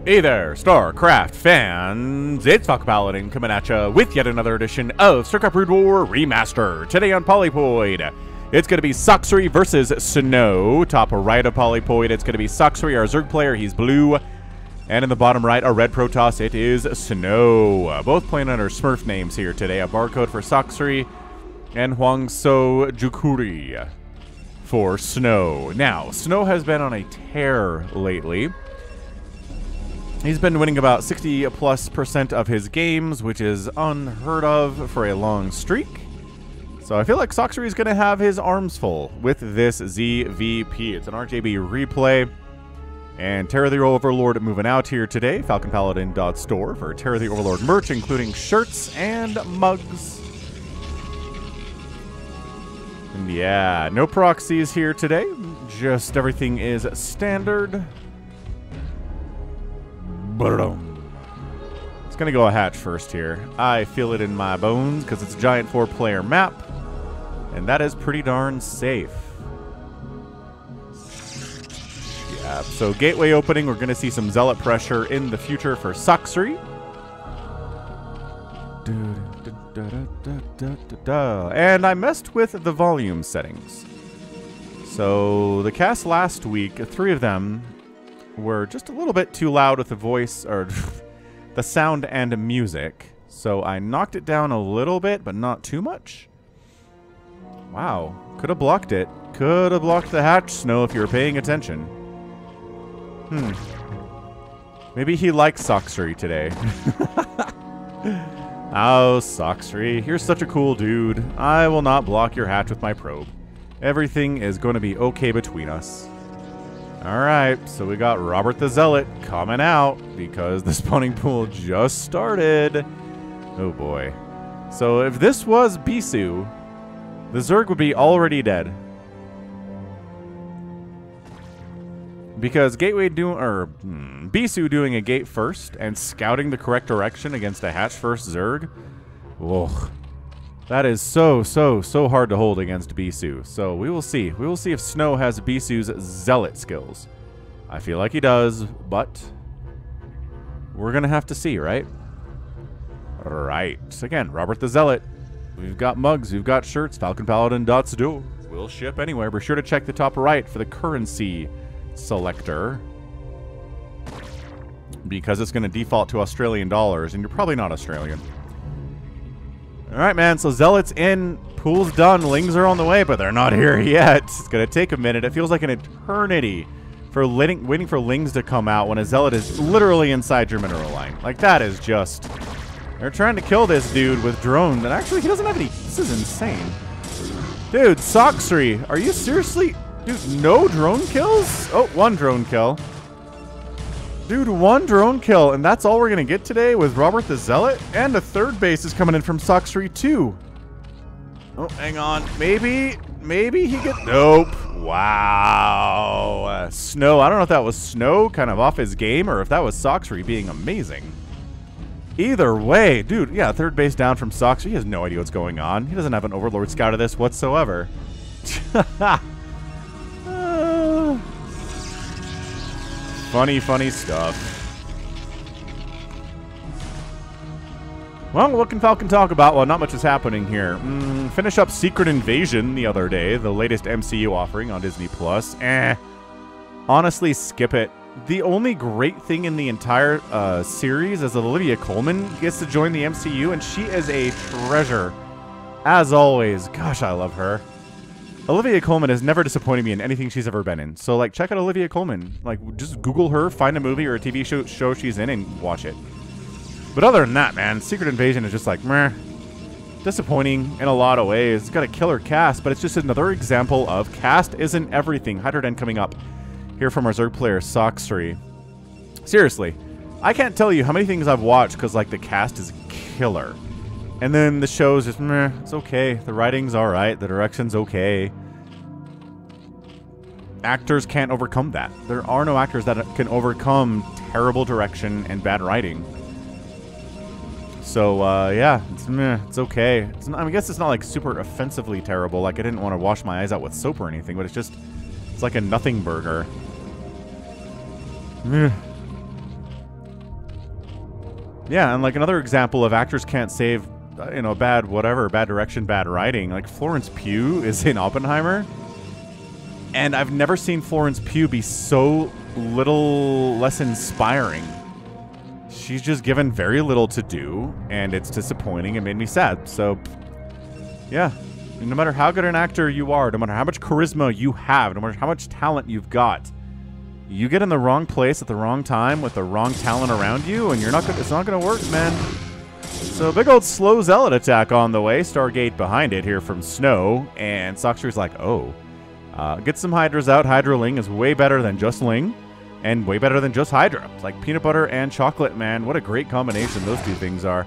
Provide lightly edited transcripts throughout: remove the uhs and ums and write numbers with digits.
Hey there, StarCraft fans! It's Falcon Paladin coming at ya with yet another edition of StarCraft Brood War Remaster. Today on Polypoid, it's going to be Sacsri versus Snow. Top right of Polypoid, it's going to be Sacsri, our Zerg player. He's blue. And in the bottom right, our red Protoss, it is Snow. Both playing under Smurf names here today. A barcode for Sacsri and Huang So Jukuri for Snow. Now, Snow has been on a tear lately. He's been winning about 60+% of his games, which is unheard of for a long streak. So I feel like Sacsri is going to have his arms full with this ZVP. It's an RJB replay. And Terror the Overlord moving out here today. FalconPaladin.store for Terror the Overlord merch, including shirts and mugs. And yeah, no proxies here today. Just everything is standard. It's going to go a hatch first here. I feel it in my bones because it's a giant 4-player map. And that is pretty darn safe. Yeah, so gateway opening. We're going to see some zealot pressure in the future for Sacsri. And I messed with the volume settings. So the cast last week, 3 of them were just a little bit too loud with the voice, or the sound and music. So I knocked it down a little bit, but not too much. Wow. Could have blocked it. Could have blocked the hatch, Snow, if you were paying attention. Maybe he likes Sacsri today. Oh, Sacsri, you're such a cool dude. I will not block your hatch with my probe. Everything is going to be okay between us. Alright, so we got Robert the Zealot coming out because the spawning pool just started. Oh boy. So if this was Bisu, the Zerg would be already dead. Because Bisu doing a gate first and scouting the correct direction against a hatch first Zerg. Whoa. That is so hard to hold against Bisu. So we will see. We will see if Snow has Bisu's zealot skills. I feel like he does, but we're going to have to see, right? Right. Again, Robert the Zealot. We've got mugs. We've got shirts. FalconPaladin.store. We'll ship anywhere. Be sure to check the top right for the currency selector, because it's going to default to Australian dollars, and you're probably not Australian. Alright, man, so Zealot's in, pool's done, Lings are on the way, but they're not here yet. It's going to take a minute. It feels like an eternity for waiting for Lings to come out when a Zealot is literally inside your mineral line. Like, that is just... They're trying to kill this dude with drone, and actually, he doesn't have any... This is insane. Dude, Sacsri, are you seriously... Dude, no drone kills? Oh, 1 drone kill. Dude, 1 drone kill, and that's all we're going to get today with Robert the Zealot? And a 3rd base is coming in from Sacsri, too. Oh, hang on. Maybe he get... Nope. Wow. Snow. I don't know if that was Snow kind of off his game or if that was Sacsri being amazing. Either way, dude, yeah, 3rd base down from Sacsri. He has no idea what's going on. He doesn't have an Overlord scout of this whatsoever. Funny stuff. Well, what can Falcon talk about? Well, not much is happening here. Finish up Secret Invasion the other day, the latest MCU offering on Disney+. Honestly, skip it. The only great thing in the entire series is that Olivia Colman gets to join the MCU, and she is a treasure. As always. Gosh, I love her. Olivia Colman has never disappointed me in anything she's ever been in. So, like, check out Olivia Colman. Like, just Google her, find a movie or a TV show she's in, and watch it. But other than that, man, Secret Invasion is just like, meh. Disappointing in a lot of ways. It's got a killer cast, but it's just another example of cast isn't everything. Hydroden coming up here from our Zerg player, Sacsri. Seriously, I can't tell you how many things I've watched because, like, the cast is killer. And then the show's just, meh, it's okay. The writing's alright. The direction's okay. Actors can't overcome that. There are no actors that can overcome terrible direction and bad writing. So, yeah, it's meh, it's okay. I guess it's not, like, super offensively terrible. Like, I didn't want to wash my eyes out with soap or anything, but it's just, it's like a nothing burger. Yeah, and like another example of actors can't save, you know, bad whatever, bad direction, bad writing. Like Florence Pugh is in Oppenheimer, and I've never seen Florence Pugh be so little less inspiring. She's just given very little to do, and it's disappointing and made me sad. So, yeah, no matter how good an actor you are, no matter how much charisma you have, no matter how much talent you've got, you get in the wrong place at the wrong time with the wrong talent around you, and it's not gonna work, man. So big old slow zealot attack on the way. Stargate behind it here from Snow, and Sacsri's like, oh, get some Hydras out. Hydra Ling is way better than just Ling, and way better than just Hydra. It's like peanut butter and chocolate, man. What a great combination those two things are.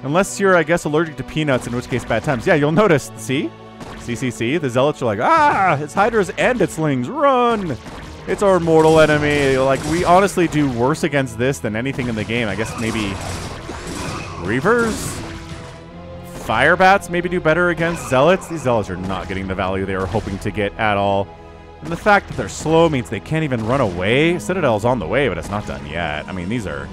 Unless you're, I guess, allergic to peanuts, in which case bad times. Yeah, you'll notice. See? See? The zealots are like, ah, it's Hydras and it's Lings. Run! It's our mortal enemy. Like, we honestly do worse against this than anything in the game. I guess maybe Reavers? Fire Bats maybe do better against Zealots. These Zealots are not getting the value they were hoping to get at all. And the fact that they're slow means they can't even run away. Citadel's on the way, but it's not done yet. I mean, these are...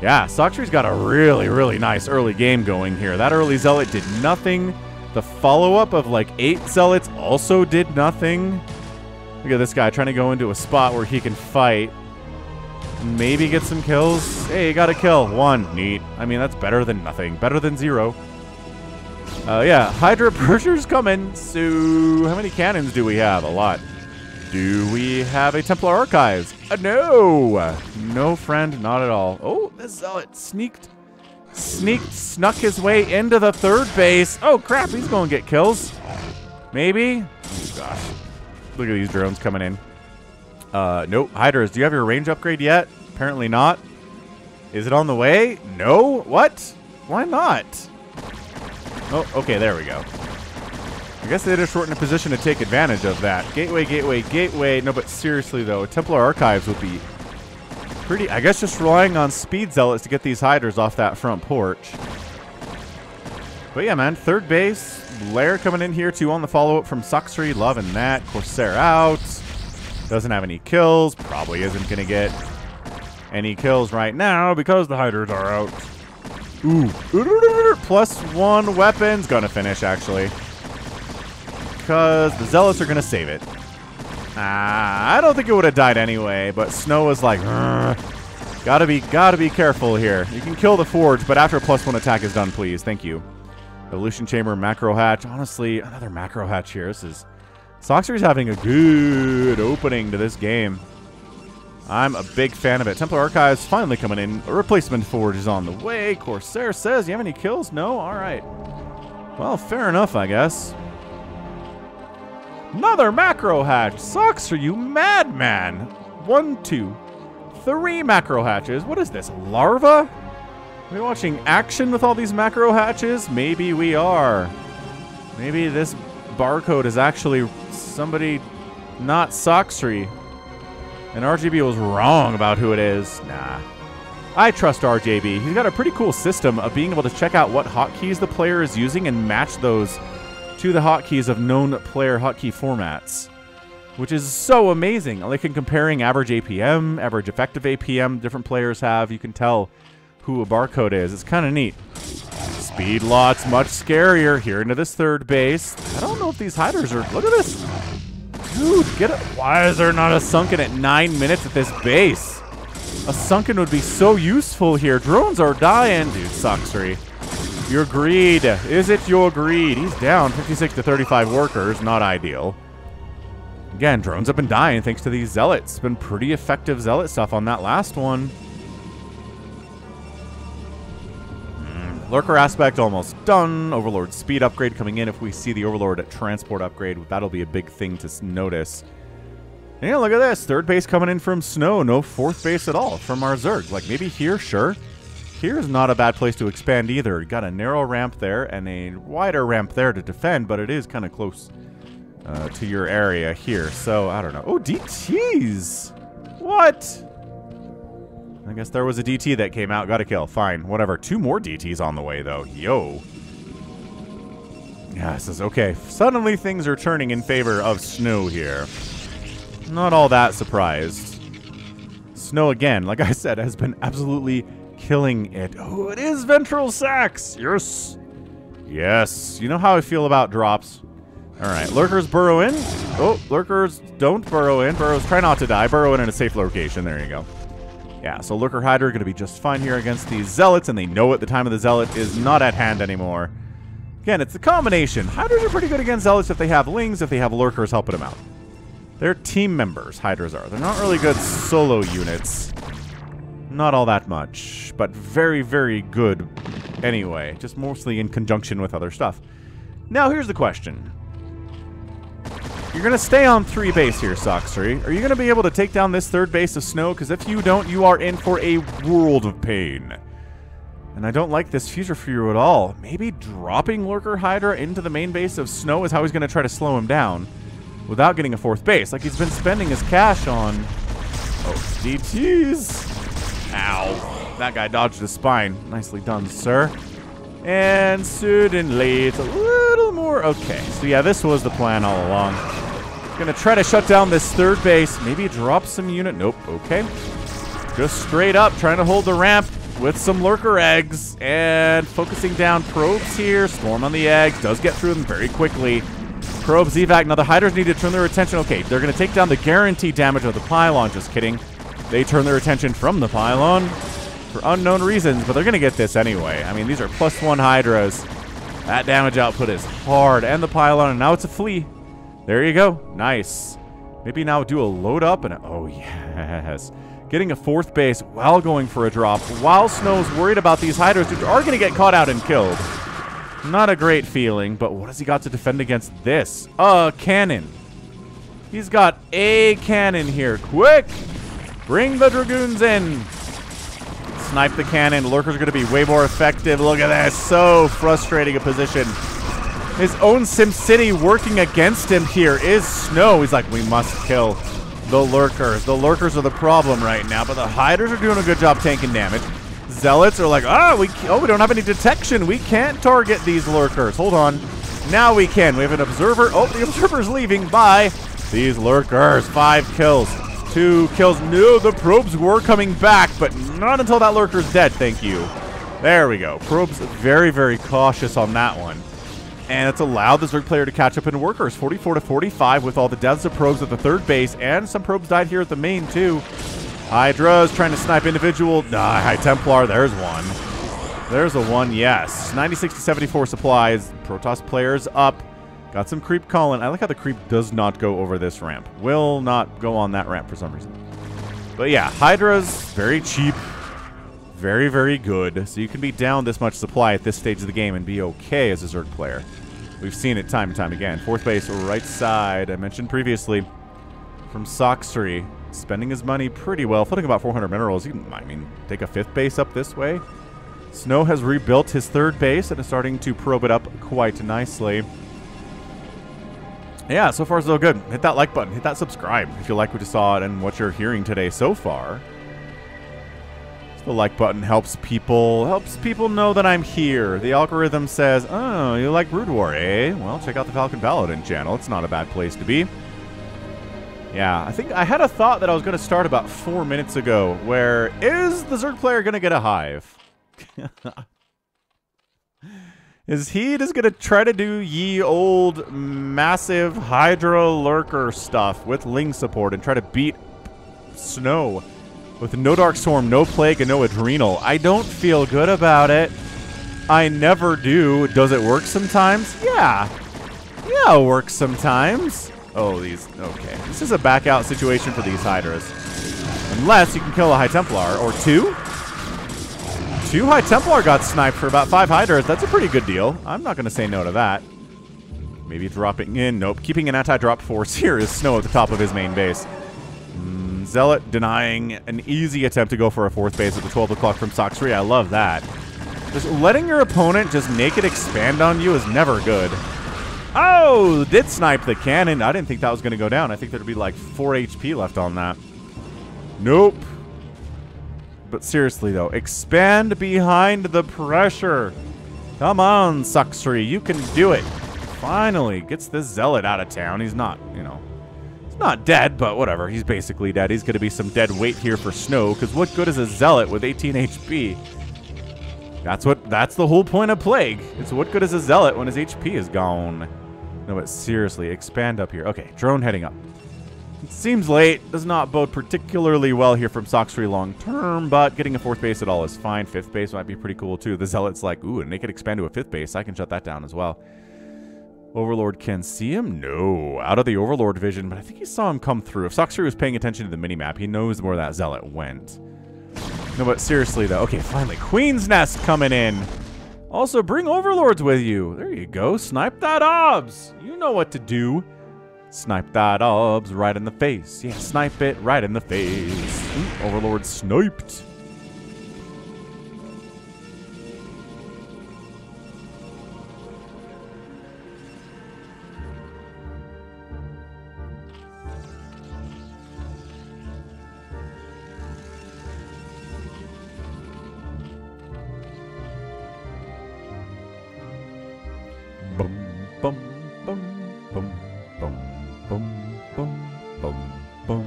Yeah, Sacsri's got a really, really nice early game going here. That early Zealot did nothing. The follow-up of like 8 Zealots also did nothing. Look at this guy trying to go into a spot where he can fight. Maybe get some kills. Hey, got a kill. 1. Neat. I mean, that's better than nothing. Better than 0. Yeah, Hydra Pursuer's coming. So, how many cannons do we have? A lot. Do we have a Templar Archives? No! No, friend, not at all. Oh, this Zealot snuck his way into the 3rd base. Oh, crap, he's going to get kills. Maybe? Oh, gosh. Look at these drones coming in. Nope. Hydras, do you have your range upgrade yet? Apparently not. Is it on the way? No? What? Why not? Oh, okay, there we go. I guess they just weren't in a position to take advantage of that. Gateway. No, but seriously, though, Templar Archives would be pretty... I guess just relying on speed zealots to get these Hydras off that front porch. But yeah, man, 3rd base. Lair coming in here, too, on the follow-up from Sacsri. Loving that. Corsair out. Doesn't have any kills. Probably isn't going to get any kills right now because the Hydras are out. Ooh. +1 weapons. Gonna finish, actually. Because the Zealots are going to save it. I don't think it would have died anyway, but Snow was like, gotta be careful here. You can kill the Forge, but after a +1 attack is done, please. Thank you. Evolution Chamber, Macro Hatch. Honestly, another Macro Hatch here. This is... Sacsri's having a good opening to this game. I'm a big fan of it. Templar Archives finally coming in. A replacement Forge is on the way. Corsair says, you have any kills? No? Alright. Well, fair enough, I guess. Another Macro Hatch. Sacsri, you madman. 1, 2, 3 Macro Hatches. What is this? Larva? Are we watching action with all these Macro Hatches? Maybe we are. Maybe this barcode is actually somebody not Sacsri. And RGB was wrong about who it is. Nah. I trust RJB. He's got a pretty cool system of being able to check out what hotkeys the player is using and match those to the hotkeys of known player hotkey formats, which is so amazing. Like in comparing average APM, average effective APM different players have, you can tell who a barcode is. It's kind of neat. Speed lots, much scarier. Here into this 3rd base. I don't know if these Hydras are... Look at this. Dude, get it. Why is there not a Sunken at 9 minutes at this base? A Sunken would be so useful here. Drones are dying. Dude, Sacsri. Your greed. Is it your greed? He's down 56 to 35 workers. Not ideal. Again, drones have been dying thanks to these Zealots. It's been pretty effective Zealot stuff on that last one. Lurker aspect almost done. Overlord speed upgrade coming in. If we see the Overlord at transport upgrade, that'll be a big thing to notice. And yeah, look at this. 3rd base coming in from Snow. No 4th base at all from our Zerg. Like maybe here, sure. Here's not a bad place to expand either. Got a narrow ramp there and a wider ramp there to defend, but it is kind of close to your area here. So, I don't know. Oh, DTs! What? I guess there was a DT that came out. Got a kill. Fine. Whatever. 2 more DTs on the way, though. Yo. Yeah, this is okay. Suddenly things are turning in favor of Snow here. Not all that surprised. Snow, again, like I said, has been absolutely killing it. Oh, it is Ventral Sacs. Yes. Yes. You know how I feel about drops. All right. Lurkers burrow in. Oh, lurkers don't burrow in. Burrows try not to die. Burrow in a safe location. There you go. Yeah, so Lurker Hydra are going to be just fine here against these Zealots, and they know at the time of the Zealot is not at hand anymore. Again, it's a combination. Hydras are pretty good against Zealots if they have Lings, if they have Lurkers helping them out. They're team members, Hydras are. They're not really good solo units. Not all that much, but very, very good anyway. Just mostly in conjunction with other stuff. Now, here's the question. You're going to stay on 3 base here, Sacsri. Are you going to be able to take down this 3rd base of Snow? Because if you don't, you are in for a world of pain. And I don't like this future for you at all. Maybe dropping Lurker Hydra into the main base of Snow is how he's going to try to slow him down without getting a 4th base. Like he's been spending his cash on... Oh, DTs. Ow. That guy dodged his spine. Nicely done, sir. And suddenly it's a little more... Okay, so yeah, this was the plan all along. Gonna try to shut down this 3rd base. Maybe drop some unit. Nope, okay. Just straight up trying to hold the ramp with some Lurker eggs. And focusing down probes here. Storm on the eggs. Does get through them very quickly. Probes evac. Now the Hydras need to turn their attention. Okay, they're gonna take down the guaranteed damage of the pylon. Just kidding. They turn their attention from the pylon for unknown reasons, but they're going to get this anyway. I mean, these are +1 Hydras. That damage output is hard. And the pylon, and now it's a flea. There you go. Nice. Maybe now do a load up, and oh, yes. Getting a 4th base while going for a drop, while Snow's worried about these Hydras, which are going to get caught out and killed. Not a great feeling, but what has he got to defend against this? A cannon. He's got a cannon here. Quick! Bring the Dragoons in. Snipe the cannon. Lurkers are going to be way more effective. Look at this. So frustrating a position. His own SimCity working against him here is Snow. He's like, we must kill the Lurkers. The Lurkers are the problem right now, but the Hydras are doing a good job tanking damage. Zealots are like, we don't have any detection. We can't target these Lurkers. Hold on. Now we can. We have an Observer. Oh, the Observer's leaving. Bye. These Lurkers. 5 kills. 2 kills. No, the probes were coming back, but not until that Lurker's dead. Thank you. There we go. Probes very, very cautious on that one. And it's allowed the Zerg player to catch up in workers. 44-45 with all the deaths of probes at the 3rd base, and some probes died here at the main, too. Hydra's trying to snipe individual. High Templar. There's one. There's a 1, yes. 96-74 supplies. Protoss players up. Got some creep calling. I like how the creep does not go over this ramp. Will not go on that ramp for some reason. But yeah, Hydra's very cheap. Very, very good. So you can be down this much supply at this stage of the game and be okay as a Zerg player. We've seen it time and time again. 4th base, right side. I mentioned previously from Sacsri. Spending his money pretty well. Putting about 400 minerals. You can, I mean, take a 5th base up this way. Snow has rebuilt his 3rd base and is starting to probe it up quite nicely. Yeah, so far so good. Hit that like button. Hit that subscribe if you like what you saw and what you're hearing today so far. The like button helps people know that I'm here. The algorithm says, oh, you like Brood War, eh? Well, check out the Falcon Paladin channel. It's not a bad place to be. Yeah, I think I had a thought that I was going to start about 4 minutes ago, where is the Zerg player going to get a hive? Is he just going to try to do ye old massive Hydra Lurker stuff with Ling support and try to beat Snow with no Dark Storm, no Plague, and no Adrenal? I don't feel good about it. I never do. Does it work sometimes? Yeah. Yeah, it works sometimes. Oh, these... Okay. This is a back out situation for these Hydras. Unless you can kill a High Templar. Or 2? 2 High Templar got sniped for about 5 Hydras. That's a pretty good deal. I'm not going to say no to that. Maybe dropping in. Nope. Keeping an anti-drop force here is Snow at the top of his main base. Zealot denying an easy attempt to go for a 4th base at the 12 o'clock from Sacsri. I love that. Just letting your opponent just naked expand on you is never good. Oh, did snipe the cannon. I didn't think that was going to go down. I think there'd be like 4 HP left on that. Nope. But seriously, though, expand behind the pressure. Come on, Sacsri. You can do it. Finally gets this Zealot out of town. He's not, you know, he's Not dead, but whatever. He's basically dead. He's going to be some dead weight here for Snow, because what good is a Zealot with 18 HP? That's the whole point of Plague. It's what good is a Zealot when his HP is gone? No, but seriously, expand up here. Okay, drone heading up. It seems late. Does not bode particularly well here from Sacsri long term, but getting a 4th base at all is fine. 5th base might be pretty cool too. The Zealot's like, ooh, and they could expand to a 5th base. I can shut that down as well. Overlord can see him? No. Out of the Overlord vision, but I think he saw him come through. If Sacsri was paying attention to the minimap, he knows where that Zealot went. No, but seriously, though. Okay, finally. Queen's Nest coming in. Also, bring Overlords with you. There you go. Snipe that obs. You know what to do. Snipe that obs right in the face. Yeah, snipe it right in the face. Ooh, Overlord sniped. Bum, bum, bum, bum, bum, bum, bum, bum.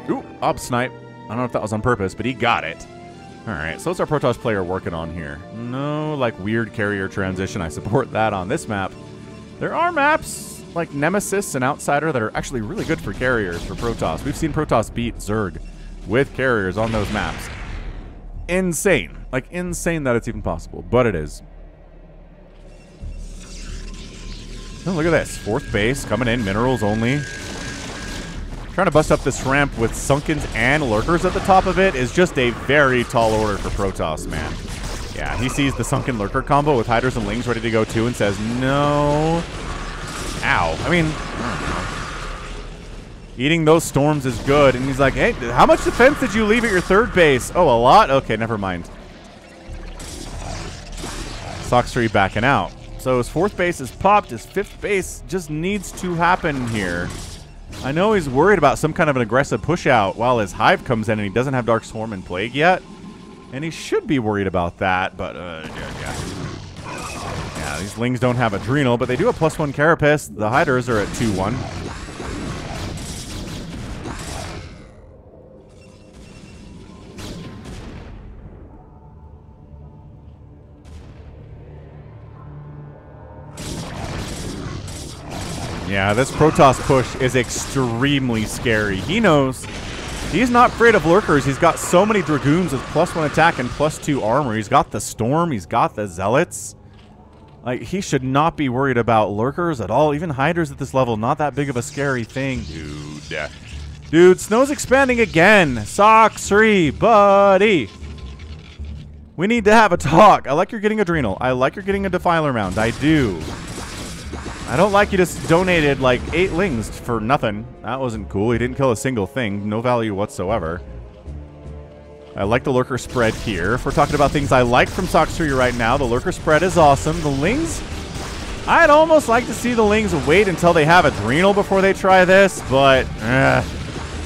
Ooh, ob snipe. I don't know if that was on purpose, but he got it. Alright, so what's our Protoss player working on here? No, like, weird carrier transition. I support that on this map. There are maps, like Nemesis and Outsider, that are actually really good for carriers for Protoss. We've seen Protoss beat Zerg with carriers on those maps. Insane. Like, insane that it's even possible, but it is. Oh, look at this. 4th base coming in, minerals only. Trying to bust up this ramp with Sunkens and Lurkers at the top of it is just a very tall order for Protoss, man. Yeah, he sees the Sunken Lurker combo with Hydras and Lings ready to go too and says, no. Ow. I mean, eating those storms is good. And he's like, hey, how much defense did you leave at your 3rd base? Oh, a lot? Okay, never mind. Sacsri backing out. So his 4th base is popped. His 5th base just needs to happen here. I know he's worried about some kind of an aggressive push out while his Hive comes in and he doesn't have Dark Swarm and Plague yet. And he should be worried about that, but yeah, these Lings don't have Adrenal, but they do have +1 Carapace. The Hydras are at 2-1. Yeah, this Protoss push is extremely scary. He knows. He's not afraid of Lurkers. He's got so many Dragoons with +1 attack and +2 armor. He's got the Storm. He's got the Zealots. Like, he should not be worried about Lurkers at all. Even Hydras at this level, not that big of a scary thing. Dude, Snow's expanding again. Sacsri, buddy. We need to have a talk. I like you're getting Adrenal. I like you're getting a Defiler Mound. I do. I don't like you just donated like 8 Lings for nothing. That wasn't cool. He didn't kill a single thing. No value whatsoever. I like the Lurker spread here. If we're talking about things I like from Sacsri right now, the Lurker spread is awesome. The Lings, I'd almost like to see the Lings wait until they have Adrenal before they try this, but they're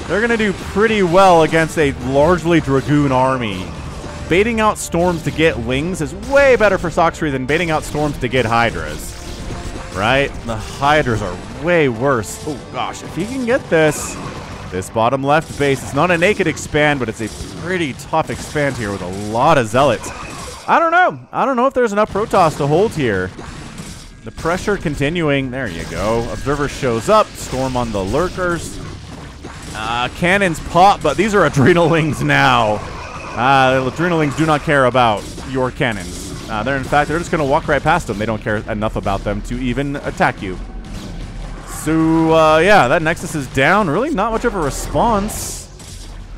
going to do pretty well against a largely Dragoon army. Baiting out Storms to get Lings is way better for Sacsri than baiting out Storms to get Hydras. Right? The Hydras are way worse. Oh, gosh. If he can get this bottom left base, it's not a naked expand, but it's a pretty tough expand here with a lot of Zealots. I don't know. I don't know if there's enough Protoss to hold here. The pressure continuing. There you go. Observer shows up. Storm on the Lurkers. Cannons pop, but these are Adrenalings now. The Adrenalings do not care about your cannons. They're just going to walk right past them. They don't care enough about them to even attack you. So, yeah, that Nexus is down. Really not much of a response.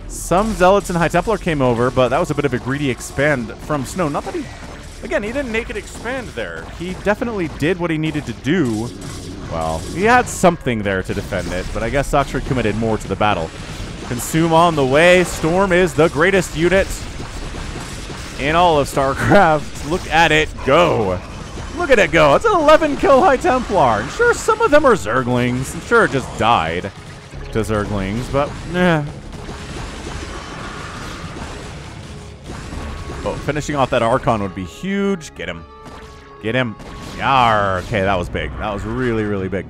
Some Zealots and High Templar came over, but that was a bit of a greedy expand from Snow. Not that he... Again, he didn't naked expand there. He definitely did what he needed to do. Well, he had something there to defend it, but I guess Sacsri committed more to the battle. Consume on the way. Storm is the greatest unit in all of StarCraft. Look at it go. Look at it go. It's an 11-kill High Templar. And sure, some of them are Zerglings. I'm sure it just died to Zerglings, but Oh, finishing off that Archon would be huge. Get him. Get him. Yarr. Okay, that was big. That was really, really big.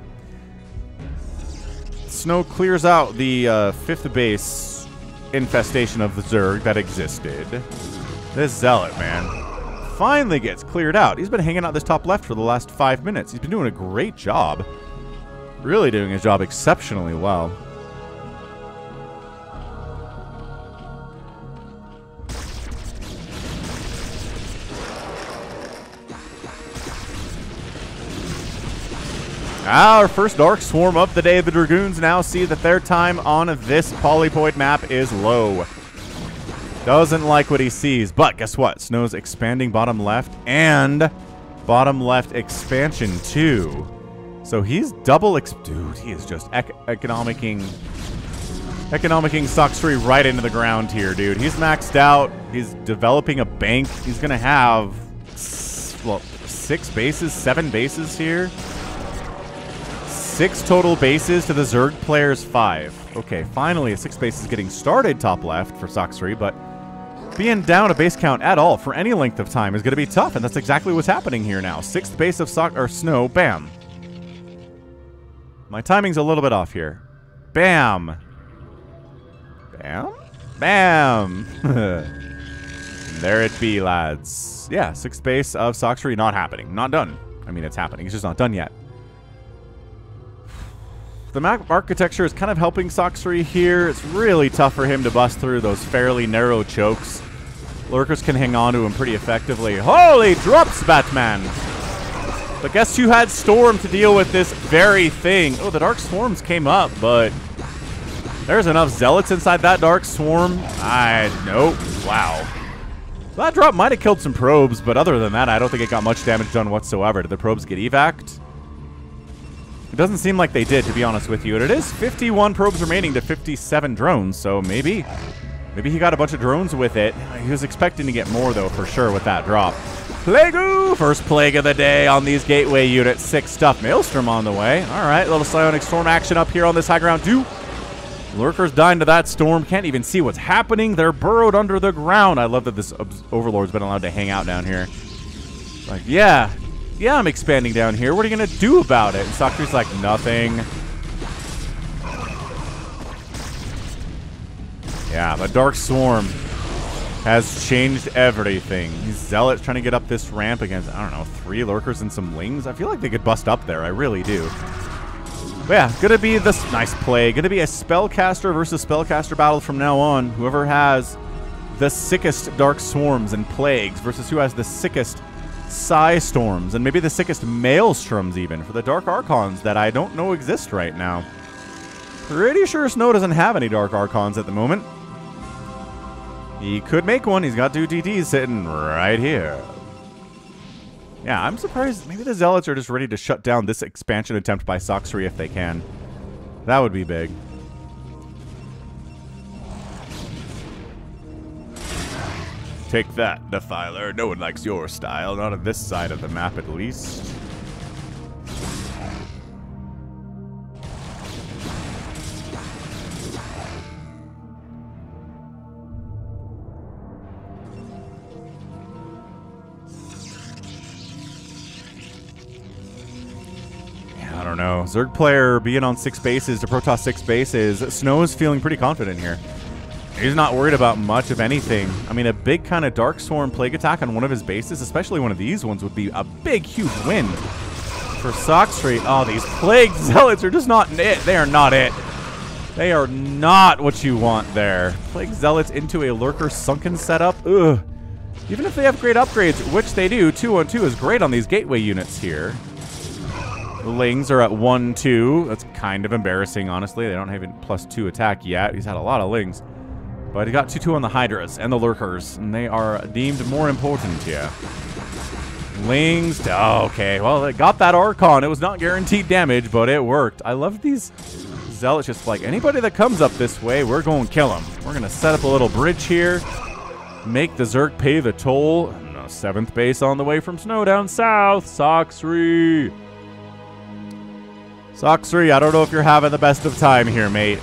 Snow clears out the 5th base infestation of the Zerg that existed. This Zealot, man, finally gets cleared out. He's been hanging out this top left for the last 5 minutes. He's been doing a great job. Really doing his job exceptionally well. Our first Dark Swarm of the day. The Dragoons now see that their time on this Polypoid map is low. Doesn't like what he sees, but guess what? Snow's expanding bottom left and bottom left expansion too. So he's double dude, he is just economicing Sacsri right into the ground here, dude. He's maxed out. He's developing a bank. He's gonna have, well, 6 bases, 7 bases here. 6 total bases to the Zerg player's 5. Okay, finally a 6 base is getting started top left for Sacsri, but being down a base count at all for any length of time is going to be tough, and that's exactly what's happening here now. 6th base of Snow, bam. My timing's a little bit off here. Bam. Bam? Bam. There it be, lads. Yeah, 6th base of Sacsri not happening. Not done. I mean, it's happening. It's just not done yet. The map architecture is kind of helping Sacsri here. It's really tough for him to bust through those fairly narrow chokes. Lurkers can hang on to him pretty effectively. Holy drops, Batman! But guess who had Storm to deal with this very thing? Oh, the Dark Swarms came up, but there's enough Zealots inside that Dark Swarm. Nope. Wow. That drop might have killed some probes, but other than that, I don't think it got much damage done whatsoever. Did the probes get evac'd? It doesn't seem like they did, to be honest with you. And it is 51 probes remaining to 57 drones, so maybe he got a bunch of drones with it. He was expecting to get more, though, for sure, with that drop. Plague-oo! First plague of the day on these gateway units. 6 stuff. Maelstrom on the way. All right, little psionic storm action up here on this high ground, too. Lurkers dying to that storm. Can't even see what's happening. They're burrowed under the ground. I love that this Overlord's been allowed to hang out down here. Like, yeah, I'm expanding down here. What are you going to do about it? And Sacri's like, nothing. Yeah, the Dark Swarm has changed everything. These Zealots trying to get up this ramp against, I don't know, 3 Lurkers and some Lings. I feel like they could bust up there. I really do. But yeah, gonna be this nice play. Gonna be a Spellcaster versus Spellcaster battle from now on. Whoever has the sickest Dark Swarms and Plagues versus who has the sickest Psi Storms, and maybe the sickest Maelstroms even, for the Dark Archons that I don't know exist right now. Pretty sure Snow doesn't have any Dark Archons at the moment. He could make one. He's got 2 TTs sitting right here. Yeah, I'm surprised. Maybe the Zealots are just ready to shut down this expansion attempt by Sacsri if they can. That would be big. Take that, Defiler. No one likes your style. Not on this side of the map, at least. Yeah, I don't know. Zerg player being on 6 bases to Protoss 6 bases. Snow is feeling pretty confident here. He's not worried about much of anything. I mean, a big kind of Dark Swarm Plague attack on one of his bases, especially one of these ones, would be a big, huge win for Sacsri. Oh, these Plague Zealots are just not it. They are not it. They are not what you want there. Plague Zealots into a Lurker Sunken setup. Ugh. Even if they have great upgrades, which they do, 2-on-2 is great on these gateway units here. The Lings are at 1-2. That's kind of embarrassing, honestly. They don't have a +2 attack yet. He's had a lot of Lings. But he got 2-2 on the Hydras and the Lurkers, and they are deemed more important here. Lings, oh, okay, well, they got that Archon. It was not guaranteed damage, but it worked. I love these Zealots, just like, anybody that comes up this way, we're going to kill them. We're going to set up a little bridge here, make the Zerg pay the toll. And 7th base on the way from Snow down south, Sacsri. Sacsri, I don't know if you're having the best of time here, mate.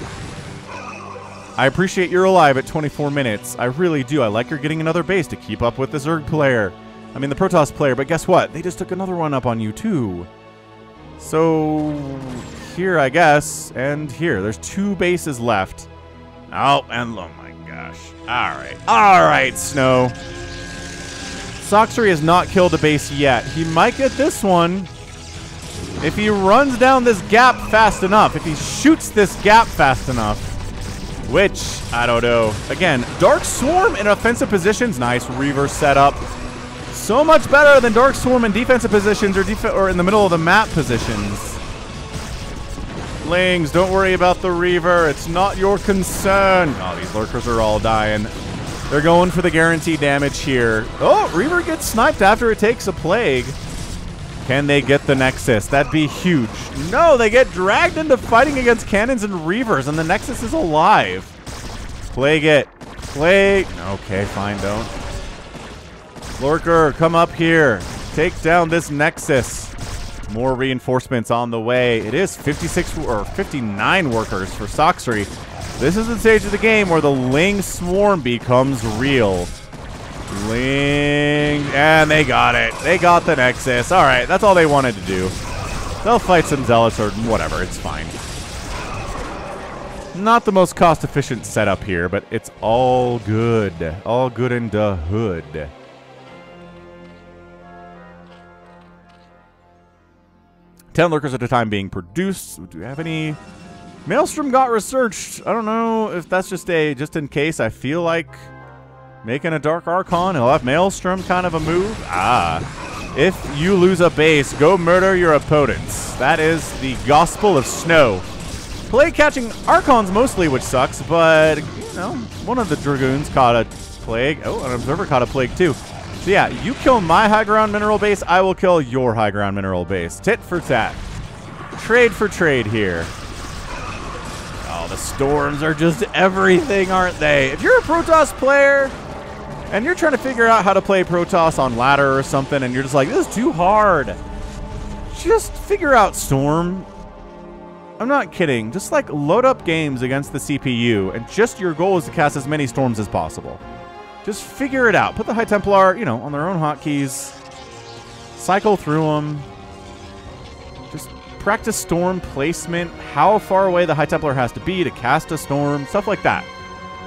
I appreciate you're alive at 24 minutes. I really do. I like you're getting another base to keep up with the Zerg player. I mean, the Protoss player, but guess what? They just took another one up on you, too. So here, I guess, and here. There's 2 bases left. Oh, and oh my gosh. All right, Snow. Sacsri has not killed a base yet. He might get this one if he runs down this gap fast enough. If he shoots this gap fast enough, which I don't know. Again, Dark Swarm in offensive positions. Nice Reaver setup. So much better than Dark Swarm in defensive positions or in the middle of the map positions. Lings, don't worry about the Reaver. It's not your concern. Oh, these lurkers are all dying. They're going for the guaranteed damage here. Oh, Reaver gets sniped after it takes a Plague. Can they get the Nexus? That'd be huge. No, they get dragged into fighting against cannons and Reavers, and the Nexus is alive. Plague it. Plague. Okay, fine, don't. Lurker, come up here. Take down this Nexus. More reinforcements on the way. It is 56 or 59 workers for Sacsri. This is the stage of the game where the Ling Swarm becomes real. Ling, and they got it. They got the Nexus. All right, that's all they wanted to do. They'll fight some Zealots or whatever. It's fine. Not the most cost-efficient setup here, but it's all good. All good in the hood. Ten lurkers at a time being produced. Do we have any? Maelstrom got researched. I don't know if that's just in case. I feel like making a Dark Archon. He'll have Maelstrom kind of a move. If you lose a base, go murder your opponents. That is the gospel of Snow. Plague catching Archons mostly, which sucks, but you know, one of the Dragoons caught a Plague. Oh, an Observer caught a Plague too. So yeah, you kill my high ground mineral base, I will kill your high ground mineral base. Tit for tat. Trade for trade here. Oh, the storms are just everything, aren't they? If you're a Protoss player and you're trying to figure out how to play Protoss on ladder or something and you're just like, this is too hard, just figure out Storm. I'm not kidding. Just like load up games against the CPU and just your goal is to cast as many storms as possible. Just figure it out. Put the High Templar, you know, on their own hotkeys. Cycle through them. Just practice storm placement. How far away the High Templar has to be to cast a storm. Stuff like that.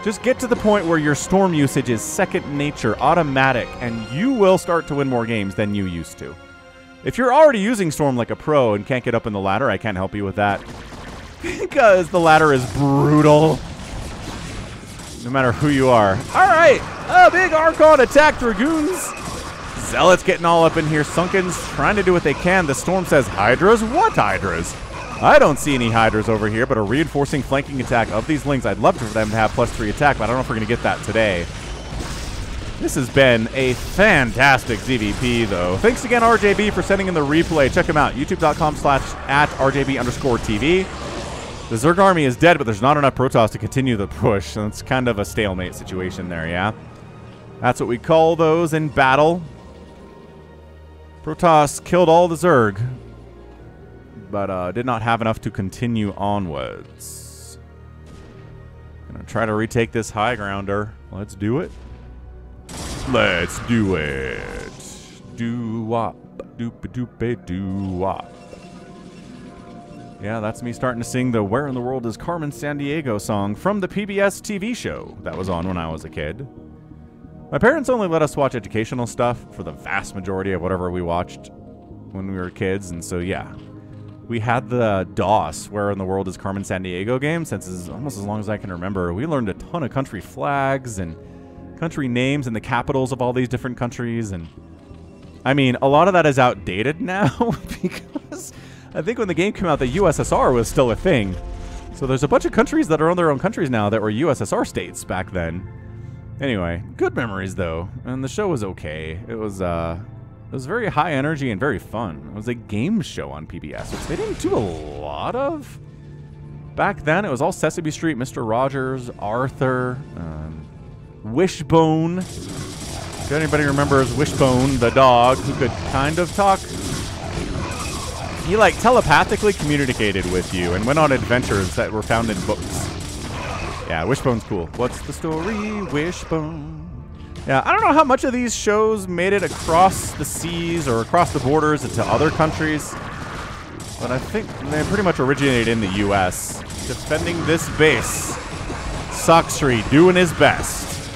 Just get to the point where your storm usage is second nature, automatic, and you will start to win more games than you used to. If you're already using storm like a pro and can't get up in the ladder, I can't help you with that. Because the ladder is brutal. No matter who you are. All right. A big Archon attack Dragoons. Zealots getting all up in here. Sunkens trying to do what they can. The Storm says, Hydras? What Hydras? I don't see any Hydras over here, but a reinforcing flanking attack of these Lings. I'd love for them to have +3 attack, but I don't know if we're going to get that today. This has been a fantastic ZVP, though. Thanks again, RJB, for sending in the replay. Check him out. YouTube.com/@RJB_TV. The Zerg army is dead, but there's not enough Protoss to continue the push. So it's kind of a stalemate situation there, yeah? That's what we call those in battle. Protoss killed all the Zerg, but did not have enough to continue onwards. Gonna try to retake this high grounder. Let's do it. Let's do it. Do-wop. Doop-a-doop-a-doo-wop. Yeah, that's me starting to sing the Where in the World is Carmen Sandiego song from the PBS TV show that was on when I was a kid. My parents only let us watch educational stuff for the vast majority of whatever we watched when we were kids, and so yeah. We had the DOS, Where in the World is Carmen Sandiego game, since it's almost as long as I can remember. We learned a ton of country flags and country names and the capitals of all these different countries, and I mean, a lot of that is outdated now because I think when the game came out, the USSR was still a thing. So there's a bunch of countries that are on their own countries now that were USSR states back then. Anyway, good memories though, and the show was okay. It was very high energy and very fun. It was a game show on PBS, which they didn't do a lot of. Back then, it was all Sesame Street, Mr. Rogers, Arthur, Wishbone. If anybody remembers Wishbone, the dog, who could kind of talk. He, like, telepathically communicated with you and went on adventures that were found in books. Yeah, Wishbone's cool. What's the story, Wishbone? Yeah, I don't know how much of these shows made it across the seas or across the borders into other countries. But I think they pretty much originated in the U.S. Defending this base. Sacsri doing his best.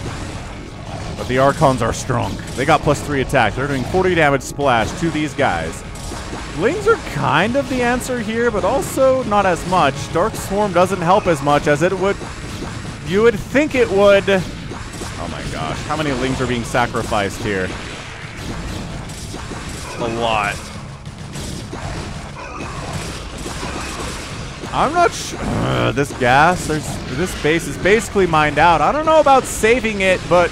But the Archons are strong. They got +3 attack. They're doing 40 damage splash to these guys. Lings are kind of the answer here, but also not as much. Dark Swarm doesn't help as much as it would. You would think it would. Oh my gosh. How many Lings are being sacrificed here? A lot. I'm not sure. This gas, this base is basically mined out. I don't know about saving it, but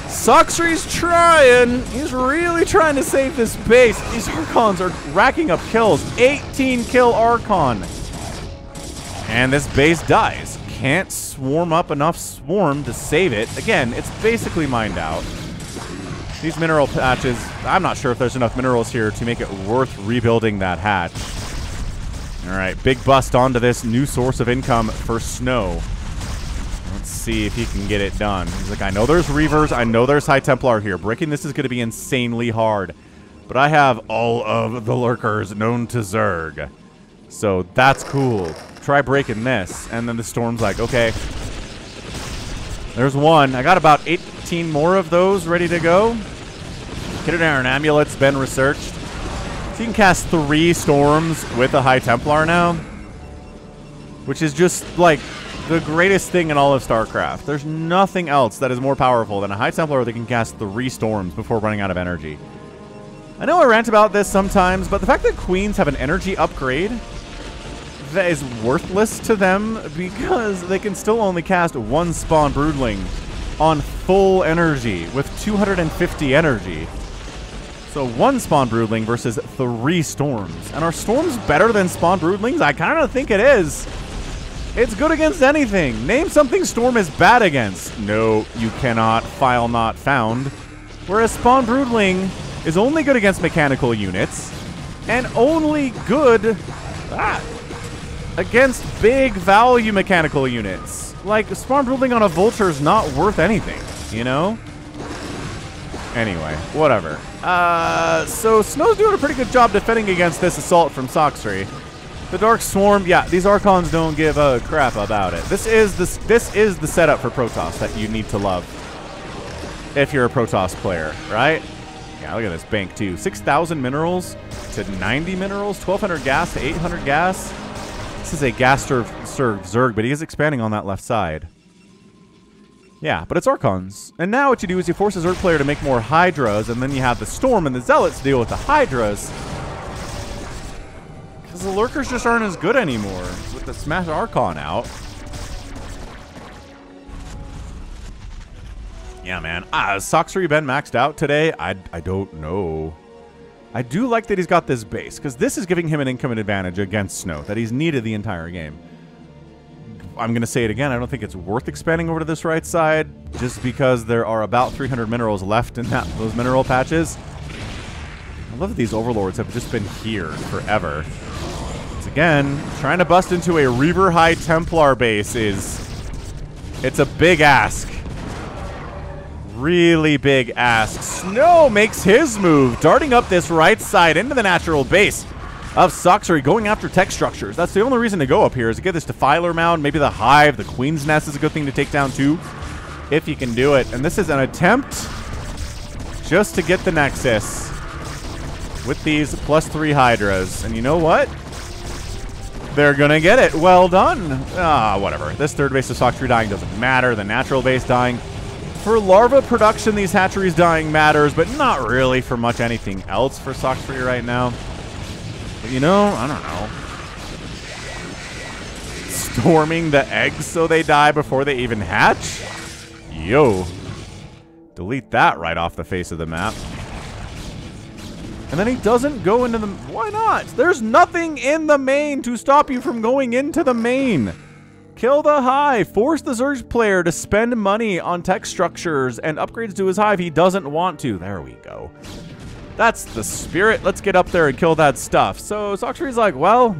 Sacsri's trying. He's really trying to save this base. These Archons are racking up kills. 18 kill Archon. And this base dies. Can't swarm up enough swarm to save it. Again, it's basically mined out. These mineral patches, I'm not sure if there's enough minerals here to make it worth rebuilding that hatch. All right, big bust onto this new source of income for Snow. Let's see if he can get it done. He's like, I know there's Reavers. I know there's High Templar here. Breaking this is going to be insanely hard. But I have all of the lurkers known to Zerg. So that's cool. Try breaking this. And then the Storm's like, okay. There's one. I got about 18 more of those ready to go. Kidderdarren Amulet's been researched. So you can cast 3 Storms with a High Templar now. Which is just, like, the greatest thing in all of StarCraft. There's nothing else that is more powerful than a High Templar that can cast 3 Storms before running out of energy. I know I rant about this sometimes, but the fact that Queens have an energy upgrade that is worthless to them because they can still only cast 1 Spawn Broodling on full energy with 250 energy. So 1 Spawn Broodling versus 3 Storms. And are Storms better than Spawn Broodlings? I kind of think it is. It's good against anything. Name something Storm is bad against. No, you cannot. File not found. Whereas Spawn Broodling is only good against mechanical units and only good against big value mechanical units. Like, Spawn Broodling on a Vulture is not worth anything, you know? Anyway, whatever. So Snow's doing a pretty good job defending against this assault from Sacsri. The Dark Swarm, yeah, these Archons don't give a crap about it. This is the setup for Protoss that you need to love if you're a Protoss player, right? Yeah, look at this bank too. 6,000 minerals to 90 minerals, 1,200 gas to 800 gas. This is a gas-served Zerg, but he is expanding on that left side. Yeah, but it's Archons. And now what you do is you force a Zerg player to make more Hydras, and then you have the Storm and the Zealots deal with the Hydras. Because the Lurkers just aren't as good anymore with the Smash Archon out. Yeah, man. Has Sacsri been maxed out today? I don't know. I do like that he's got this base, because this is giving him an income advantage against Snow that he's needed the entire game. I'm going to say it again. I don't think it's worth expanding over to this right side, just because there are about 300 minerals left in those mineral patches. I love that these Overlords have just been here forever. Once again, trying to bust into a Reaver High Templar base it's a big ask. Really big ask. Snow makes his move, darting up this right side into the natural base of Sacsri, going after tech structures. That's the only reason to go up here, is to get this Defiler Mound. Maybe the Hive, the Queen's Nest is a good thing to take down too, if you can do it. And this is an attempt just to get the Nexus with these +3 Hydras. And you know what? They're gonna get it. Well done. Whatever. This third base of Sacsri dying doesn't matter. The natural base dying. For larva production, these hatcheries dying matters, but not really for much anything else for Sacsri right now. But you know, I don't know. Storming the eggs so they die before they even hatch? Yo. Delete that right off the face of the map. And then he doesn't go into the... Why not? There's nothing in the main to stop you from going into the main. Kill the Hive. Force the Zerg player to spend money on tech structures and upgrades to his Hive he doesn't want to. There we go. That's the spirit. Let's get up there and kill that stuff. So Sacsri's like, well,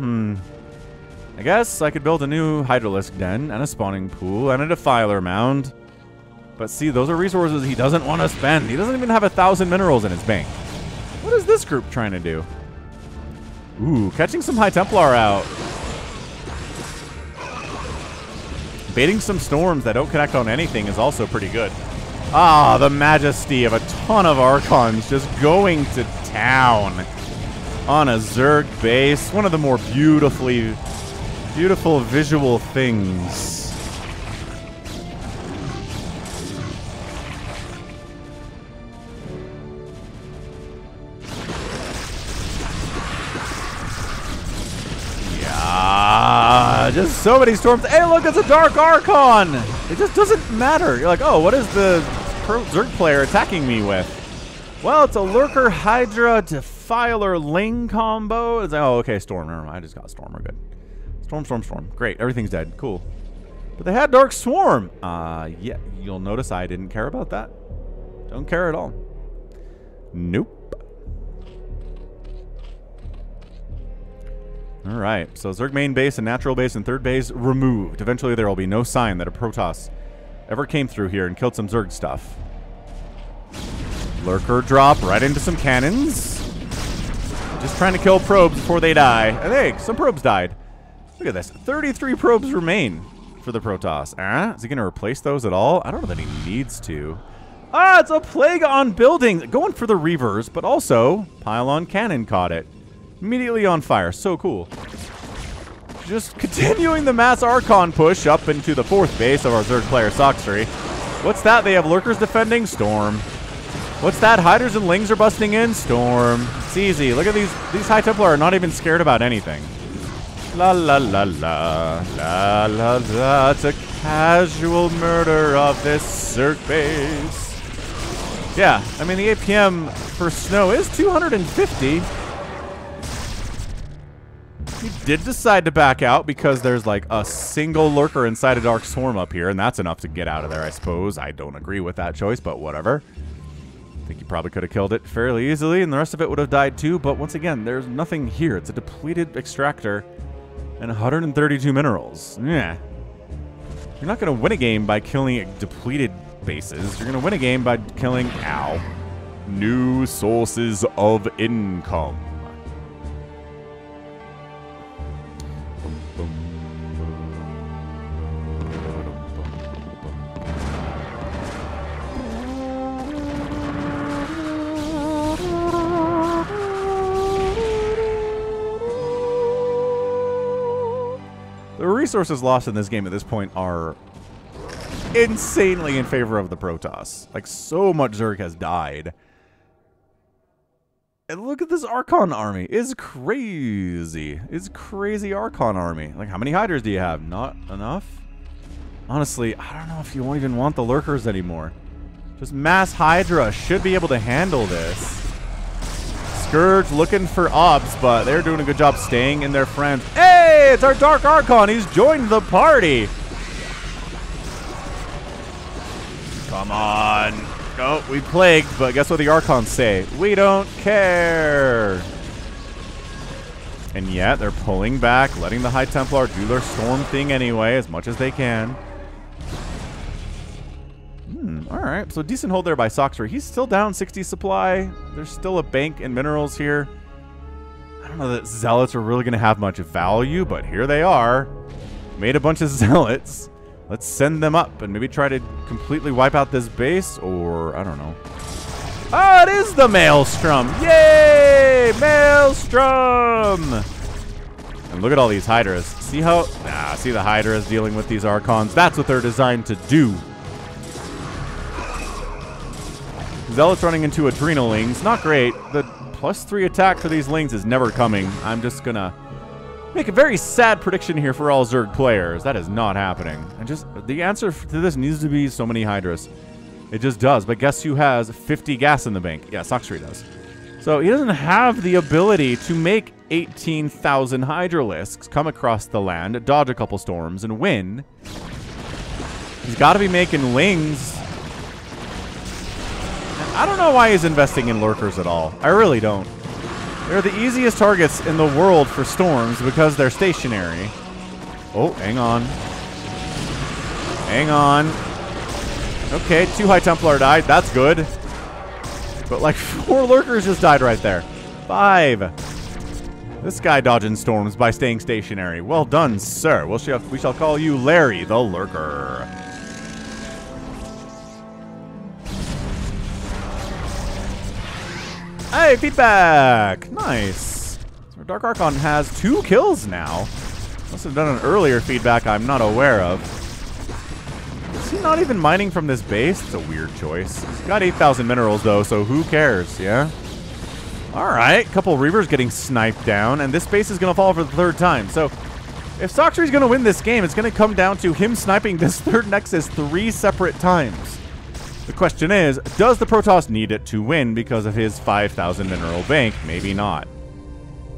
I guess I could build a new Hydralisk Den and a spawning pool and a Defiler Mound. But see, those are resources he doesn't want to spend. He doesn't even have 1,000 minerals in his bank. What is this group trying to do? Ooh, catching some High Templar out. Baiting some storms that don't connect on anything is also pretty good. Ah, the majesty of a ton of Archons just going to town on a Zerg base. One of the more beautiful visual things. Just so many storms. Hey, look, it's a Dark Archon. It just doesn't matter. You're like, oh, what is the pro Zerg player attacking me with? Well, it's a Lurker, Hydra, Defiler, Ling combo. It's like, oh, okay, Storm. Never mind. I just got Storm. We're good. Storm, Storm, Storm. Great. Everything's dead. Cool. But they had Dark Swarm. Yeah, you'll notice I didn't care about that. Don't care at all. Nope. Alright, so Zerg main base and natural base and third base removed. Eventually there will be no sign that a Protoss ever came through here and killed some Zerg stuff. Lurker drop right into some cannons. Just trying to kill probes before they die. And hey, some probes died. Look at this. 33 probes remain for the Protoss. Is he going to replace those at all? I don't know that he needs to. Ah, it's a plague on buildings. Going for the Reavers, but also pylon cannon caught it. Immediately on fire. So cool. Just continuing the mass Archon push up into the fourth base of our Zerg player, Sacsri. What's that? They have Lurkers defending? Storm. What's that? Hydras and Lings are busting in? Storm. It's easy. Look at these. These High Templar are not even scared about anything. La la la la. La la la. It's a casual murder of this Zerg base. Yeah, I mean, the APM for Snow is 250. He did decide to back out because there's like a single Lurker inside a Dark Swarm up here, and that's enough to get out of there, I suppose. I don't agree with that choice, but whatever. I think he probably could have killed it fairly easily, and the rest of it would have died too, but once again, there's nothing here. It's a depleted extractor and 132 minerals. Yeah. You're not going to win a game by killing depleted bases. You're going to win a game by killing, new sources of income. The resources lost in this game at this point are insanely in favor of the Protoss. Like, so much Zerg has died. And look at this Archon army. It's crazy. It's crazy Archon army. Like, how many Hydras do you have? Not enough? Honestly, I don't know if you won't even want the Lurkers anymore. Just mass Hydra should be able to handle this. Scourge looking for ops, but they're doing a good job staying in their friends. Hey, it's our Dark Archon. He's joined the party. Come on. Oh, we plagued, but guess what the Archons say? We don't care. And yet, they're pulling back, letting the High Templar do their storm thing anyway, as much as they can. Alright, so decent hold there by Sacsri. He's still down 60 supply. There's still a bank and minerals here. I don't know that Zealots are really going to have much value, but here they are. Made a bunch of Zealots. Let's send them up and maybe try to completely wipe out this base, or I don't know. Oh, it is the Maelstrom! Yay! Maelstrom! And look at all these Hydras. See how... see the Hydras dealing with these Archons. That's what they're designed to do. Zealots running into Adrenalings. Not great. The +3 attack for these Lings is never coming. I'm just gonna make a very sad prediction here for all Zerg players. That is not happening. And just the answer to this needs to be so many Hydras. It just does. But guess who has 50 gas in the bank? Yeah, Sacsri does. So he doesn't have the ability to make 18,000 Hydralisks come across the land, dodge a couple storms, and win. He's got to be making Lings. I don't know why he's investing in Lurkers at all. I really don't. They're the easiest targets in the world for storms because they're stationary. Oh, hang on. Hang on. Okay, 2 High Templar died. That's good. But like 4 Lurkers just died right there. 5. This guy dodging storms by staying stationary. Well done, sir. We shall call you Larry the Lurker. Hey, feedback! Nice. So Dark Archon has 2 kills now. Must have done an earlier feedback I'm not aware of. Is he not even mining from this base? It's a weird choice. He's got 8,000 minerals, though, so who cares, yeah? Alright, couple Reavers getting sniped down, and this base is going to fall for the 3rd time. So, if Sacsri's going to win this game, it's going to come down to him sniping this 3rd Nexus 3 separate times. The question is, does the Protoss need it to win because of his 5,000 mineral bank? Maybe not.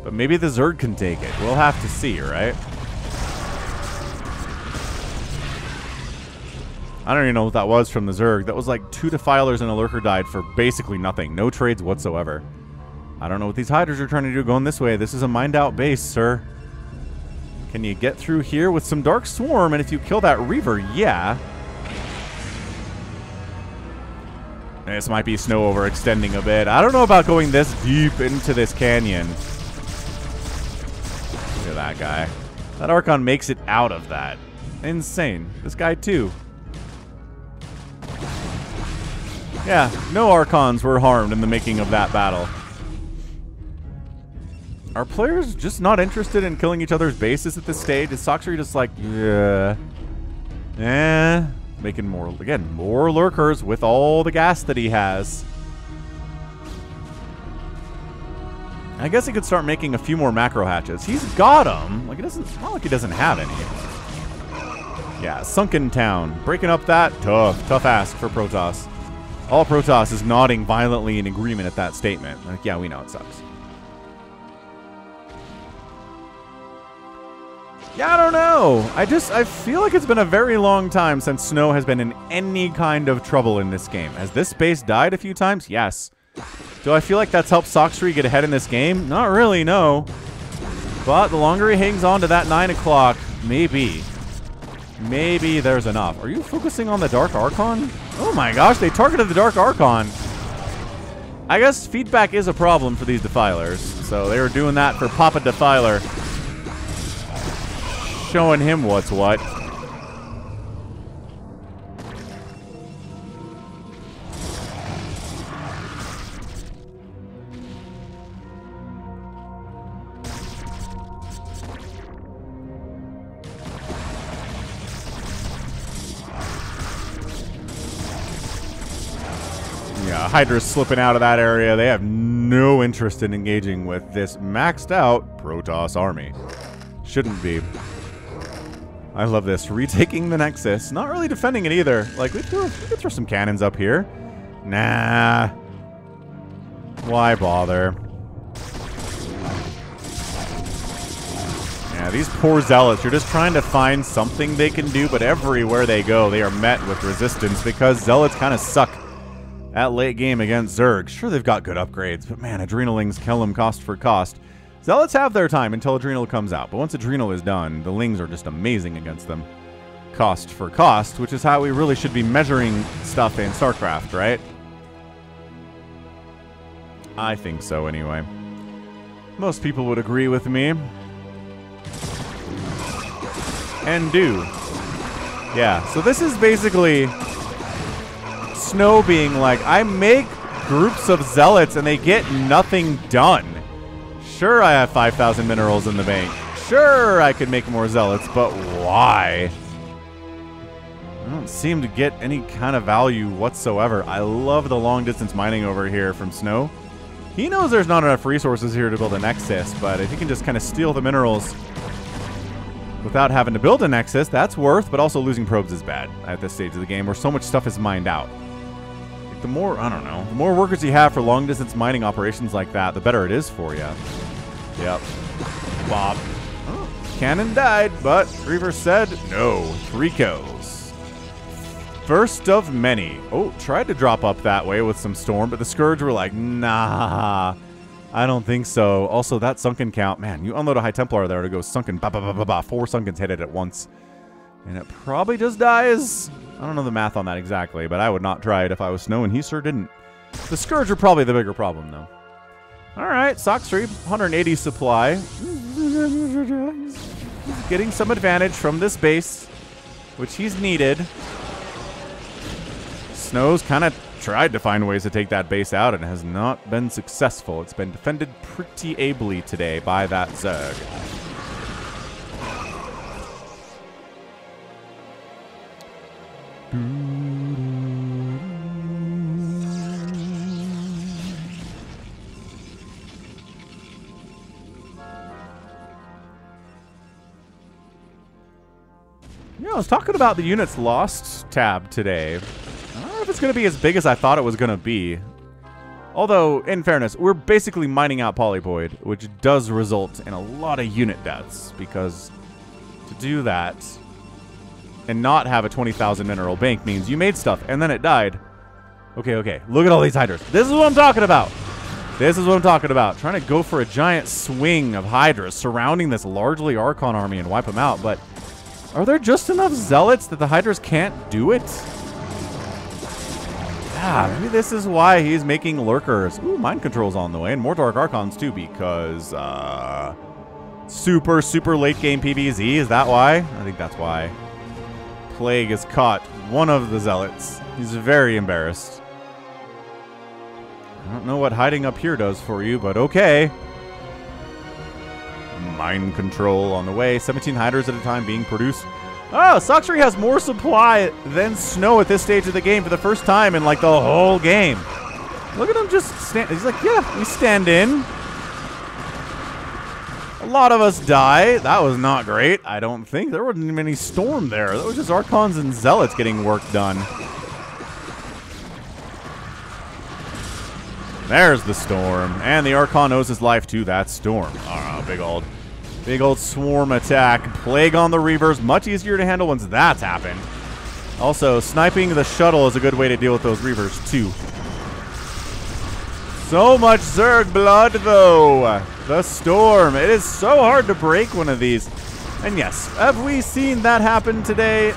But maybe the Zerg can take it. We'll have to see, right? I don't even know what that was from the Zerg. That was like 2 Defilers and a Lurker died for basically nothing. No trades whatsoever. I don't know what these Hydras are trying to do going this way. This is a mined out base, sir. Can you get through here with some Dark Swarm? And if you kill that Reaver, yeah. This might be Snow overextending a bit. I don't know about going this deep into this canyon. Look at that guy. That Archon makes it out of that. Insane. This guy too. Yeah, no Archons were harmed in the making of that battle. Are players just not interested in killing each other's bases at this stage? Is Sacsri just like, yeah. Making more, again, more Lurkers with all the gas that he has. I guess he could start making a few more macro hatches. He's got them. Like, it's not like he doesn't have any. Yeah, Sunken Town. Breaking up that, tough ask for Protoss. All Protoss is nodding violently in agreement at that statement. Like, yeah, we know it sucks. Yeah, I don't know. I feel like it's been a very long time since Snow has been in any kind of trouble in this game. Has this base died a few times? Yes. Do I feel like that's helped Sacsri get ahead in this game? Not really, no. But the longer he hangs on to that 9 o'clock, maybe there's enough. Are you focusing on the Dark Archon? Oh my gosh, they targeted the Dark Archon. I guess feedback is a problem for these Defilers. So they were doing that for Papa Defiler. Showing him what's what. Yeah, Hydra's slipping out of that area. They have no interest in engaging with this maxed out Protoss army. Shouldn't be. I love this. Retaking the Nexus. Not really defending it either. Like, we could throw some cannons up here. Nah. Why bother? Yeah, these poor Zealots are just trying to find something they can do, but everywhere they go, they are met with resistance because Zealots kind of suck at late game against Zerg. Sure, they've got good upgrades, but man, Adrenalings kill them cost for cost. Zealots have their time until Adrenal comes out, but once Adrenal is done, the Lings are just amazing against them. Cost for cost, which is how we really should be measuring stuff in StarCraft, right? I think so, anyway. Most people would agree with me. And do. Yeah, so this is basically Snow being like, I make groups of Zealots and they get nothing done. Sure, I have 5,000 minerals in the bank. Sure, I could make more Zealots, but why? I don't seem to get any kind of value whatsoever. I love the long-distance mining over here from Snow. He knows there's not enough resources here to build a Nexus, but if he can just kind of steal the minerals without having to build a Nexus, that's worth, but also losing probes is bad at this stage of the game where so much stuff is mined out. The more, I don't know, the more workers you have for long-distance mining operations like that, the better it is for you. Yep. Bob. Oh, cannon died, but Reaver said no. 3 kills. First of many. Oh, tried to drop up that way with some Storm, but the Scourge were like, nah, I don't think so. Also, that Sunken count, man, you unload a High Templar there to go Sunken, 4 Sunkens hit it at once. And it probably just dies. I don't know the math on that exactly, but I would not try it if I was Snow, and he sure didn't. The Scourge are probably the bigger problem, though. Alright, Sacsri, 180 supply. Getting some advantage from this base, which he's needed. Snow's kind of tried to find ways to take that base out and has not been successful. It's been defended pretty ably today by that Zerg. Yeah, I was talking about the units lost tab today. I don't know if it's going to be as big as I thought it was going to be. Although, in fairness, we're basically mining out Polypoid, which does result in a lot of unit deaths, because to do that and not have a 20,000 mineral bank means you made stuff and then it died. Okay, okay. Look at all these Hydras. This is what I'm talking about. This is what I'm talking about. Trying to go for a giant swing of Hydras surrounding this largely Archon army and wipe them out, but are there just enough Zealots that the Hydras can't do it? Yeah, maybe this is why he's making Lurkers. Ooh, Mind Control's on the way, and more Dark Archons too, because super late game PvZ. Is that why? I think that's why. Plague has caught one of the Zealots. He's very embarrassed. I don't know what hiding up here does for you, but okay. Mind Control on the way. 17 Hydras at a time being produced. Oh, Sacsri has more supply than Snow at this stage of the game for the first time in like the whole game. Look at him just stand. He's like, yeah, we stand in. A lot of us die. That was not great. I don't think there wasn't even any storm there. That was just Archons and Zealots getting work done. There's the storm, and the Archon owes his life to that storm. Oh, big old swarm attack. Plague on the Reavers, much easier to handle once that's happened. Also, sniping the shuttle is a good way to deal with those Reavers, too. So much Zerg blood, though. The storm. It is so hard to break one of these. And yes, have we seen that happen today?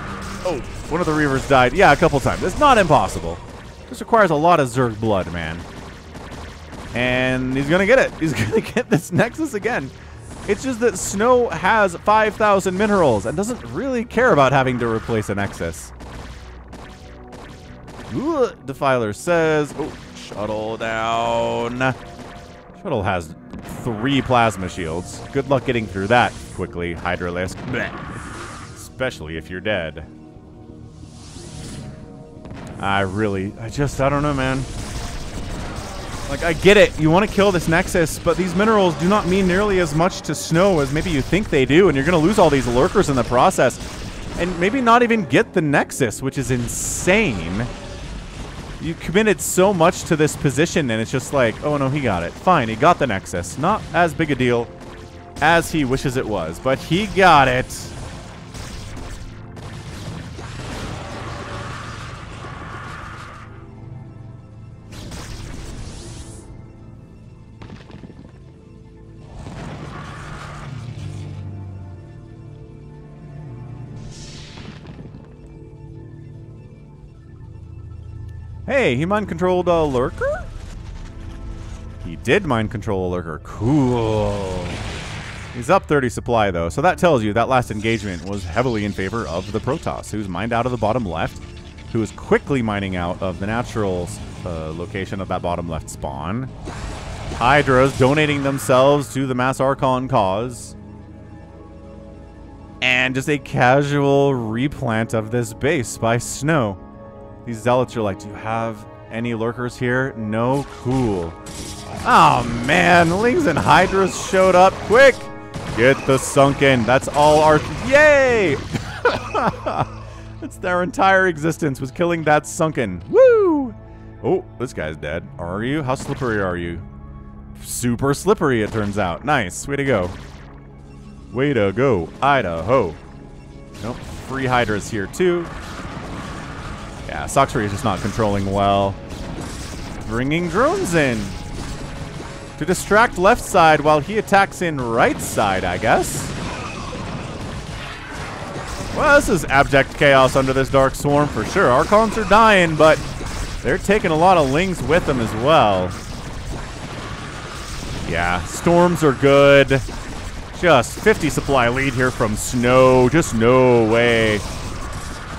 Oh, one of the Reavers died. Yeah, a couple times. It's not impossible. This requires a lot of Zerg blood, man. And he's going to get it. He's going to get this Nexus again. It's just that Snow has 5,000 minerals and doesn't really care about having to replace a Nexus. Ooh, Defiler says, oh, shuttle down. Shuttle has 3 plasma shields. Good luck getting through that quickly, Hydralisk. Blech. Especially if you're dead. I don't know, man. Like, I get it. You want to kill this Nexus, but these minerals do not mean nearly as much to Snow as maybe you think they do, and you're going to lose all these Lurkers in the process. And maybe not even get the Nexus, which is insane. You committed so much to this position, and it's just like, oh no, he got it. Fine, he got the Nexus. Not as big a deal as he wishes it was, but he got it. Hey, he mind-controlled a Lurker? He did mind-control a Lurker. Cool. He's up 30 supply, though, so that tells you that last engagement was heavily in favor of the Protoss, who's mined out of the bottom left, who is quickly mining out of the natural location of that bottom left spawn. Hydras donating themselves to the Mass Archon cause. And just a casual replant of this base by Snow. These Zealots are like, do you have any Lurkers here? No? Cool. Oh, man. Lings and Hydras showed up. Quick! Get the Sunken. That's all our... Yay! That's their entire existence, was killing that Sunken. Woo! Oh, this guy's dead. Are you? How slippery are you? Super slippery, it turns out. Nice. Way to go. Way to go, Idaho. Nope. Free Hydras here, too. Yeah, Sacsri is just not controlling well. Bringing drones in to distract left side while he attacks in right side, I guess. Well, this is abject chaos under this Dark Swarm for sure. Archons are dying, but they're taking a lot of Lings with them as well. Yeah, storms are good. Just 50 supply lead here from Snow. Just no way.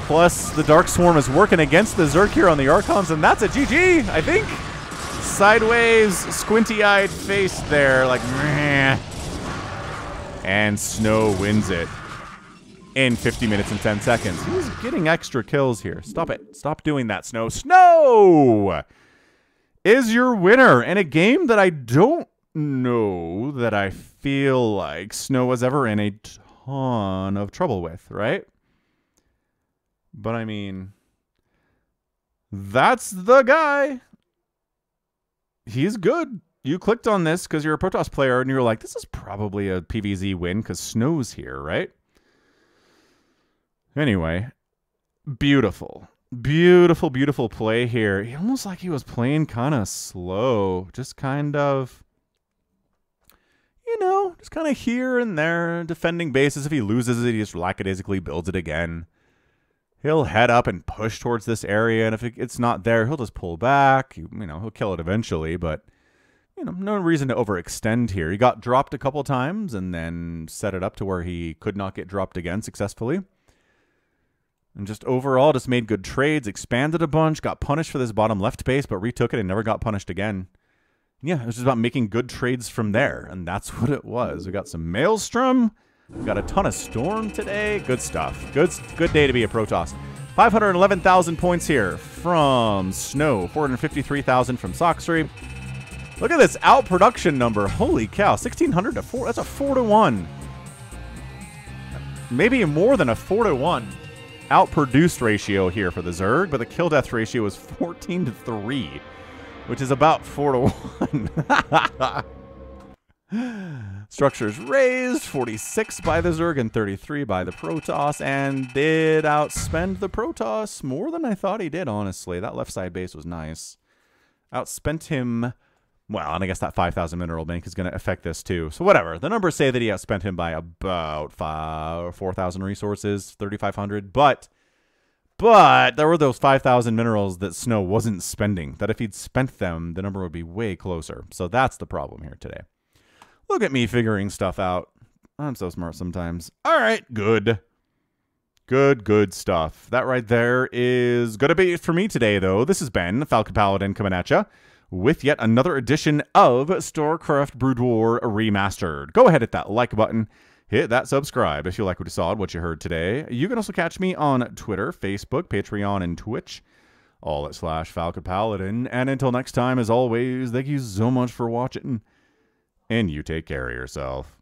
Plus, the Dark Swarm is working against the Zerg here on the Archons, and that's a GG, I think. Sideways, squinty-eyed face there, like, meh. And Snow wins it in 50 minutes and 10 seconds. He's getting extra kills here. Stop it. Stop doing that, Snow. Snow is your winner in a game that I don't know that I feel like Snow was ever in a ton of trouble with, right? But I mean, that's the guy. He's good. You clicked on this because you're a Protoss player and you're like, this is probably a PvZ win because Snow's here, right? Anyway, beautiful. Beautiful, beautiful play here. He almost like he was playing kind of slow. Just kind of, you know, just kind of here and there, defending bases. If he loses it, he just lackadaisically builds it again. He'll head up and push towards this area, and if it's not there, he'll just pull back. You know, he'll kill it eventually, but, you know, no reason to overextend here. He got dropped a couple times and then set it up to where he could not get dropped again successfully. And just overall just made good trades, expanded a bunch, got punished for this bottom left base, but retook it and never got punished again. Yeah, it was just about making good trades from there, and that's what it was. We got some Maelstrom. We got a ton of Storm today. Good stuff. Good day to be a Protoss. 511,000 points here from Snow. 453,000 from Sacsri. Look at this outproduction number. Holy cow. 1,600 to 4. That's a 4-to-1. Maybe more than a 4-to-1 outproduced ratio here for the Zerg, but the kill-death ratio is 14 to 3, which is about 4-to-1. Structures raised, 46 by the Zerg and 33 by the Protoss, and did outspend the Protoss more than I thought he did, honestly. That left side base was nice. Outspent him, well, and I guess that 5,000 mineral bank is going to affect this too. So whatever. The numbers say that he outspent him by about 4,000 resources, 3,500, but there were those 5,000 minerals that Snow wasn't spending, that if he'd spent them, the number would be way closer. So that's the problem here today. Look at me figuring stuff out. I'm so smart sometimes. All right, good. Good stuff. That right there is going to be it for me today, though. This has been Falcon Paladin coming at you with yet another edition of StarCraft Brood War Remastered. Go ahead, hit that like button. Hit that subscribe if you like what you saw and what you heard today. You can also catch me on Twitter, Facebook, Patreon, and Twitch. All at /Falcon Paladin. And until next time, as always, thank you so much for watching. And you take care of yourself.